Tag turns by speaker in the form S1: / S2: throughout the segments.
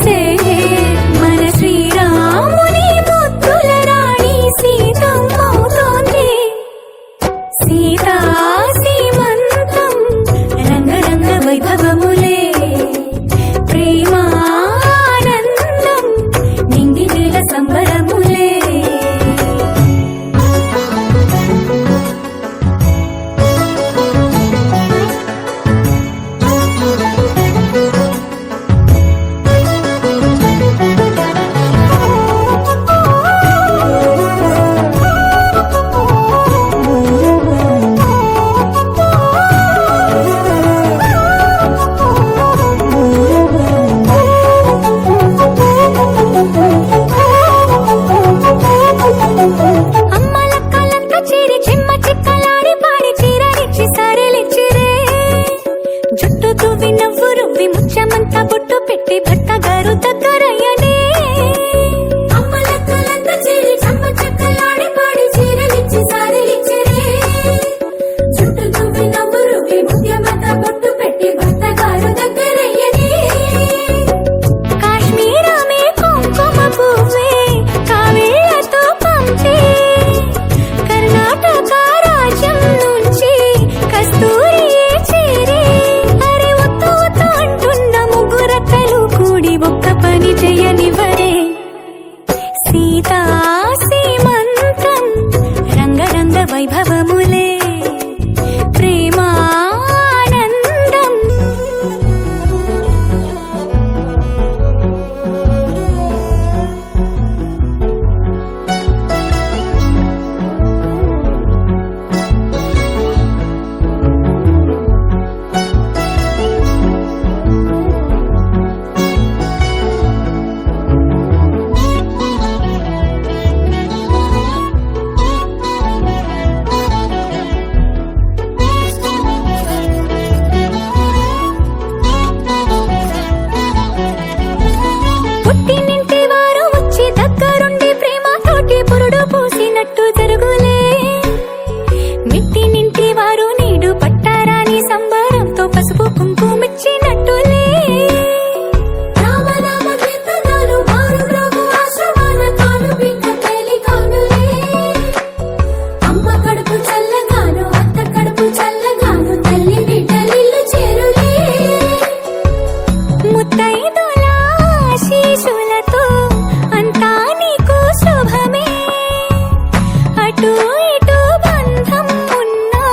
S1: చేసే మన శ్రీరాముని ముద్దుల రాణి సీతమ్మవుతోంది. సీతా సీమంతం రంగరంగ వైభవములే ప్రేమానందం నింగి నేల సంబరములే. ముత్యమంతా బొట్టు పెట్టి భర్త గారు దగ్గరయ్యనే. అమ్మలక్కలంతా చేరి చమ్మ చెక్కలాడి పాడి చీరలిచ్చి సారీలిచ్చిరే. చుట్టూ తువ్వి నవ్వు రువ్వి ముత్యమంతా బొట్టు పెట్టి భర్త గారు దగ్గరయ్యనే. కాశ్మీరమే కుంకుమ పువ్వే కావేళ్లతో పంపే. కర్ణాటక రాజ్యం నుంచి కస్తూరియే చేరే. ఒక్క పని చేయనివరే. సీతా సీమంతం రంగరంగ వైభవములే ప్రేమానందం. పుట్టినింటి వారు వచ్చి దగ్గరుండి ప్రేమతోటి పురుడు పూసినట్టు జరుగులే. మిట్టినింటి వారు నీడు పట్టారాని సంబరంతో పసుపు కుంకుమిచ్చినట్టులే. రామనామ కీర్తనలు మారు మ్రోగు ఆశ్రమాన కాను బిడ్డ తేలికానులే. అమ్మ కడుపు చల్లగాను అత్త కడుపు చల్లగాను తల్లి బిడ్డలిల్లు చేరులే. ముత్తైదుల శిశులతో అంతా నీకు శుభమే. అటు ఇటు బంధం ఉన్నా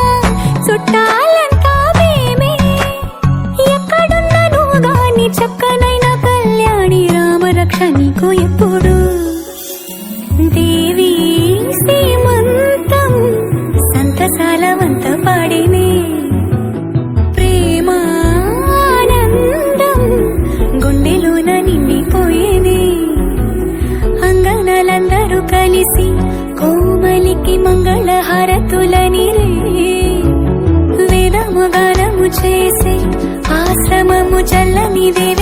S1: చుట్టాలంతా మేమే. ఎక్కడున్నను గాని చక్కనైన కళ్యాణి రామరక్ష నీకు ఎప్పుడు. దేవి శ్రీమంతం సంతసాల వంత పాడినే. ప్రేమానందం గుండెలోన నిండిపోయేనే. అంగనలందరూ కలిసి కోమలికి మంగళ హారతులనిరే. వేదము గానము చేసే ఆశ్రమము చల్లని దేవి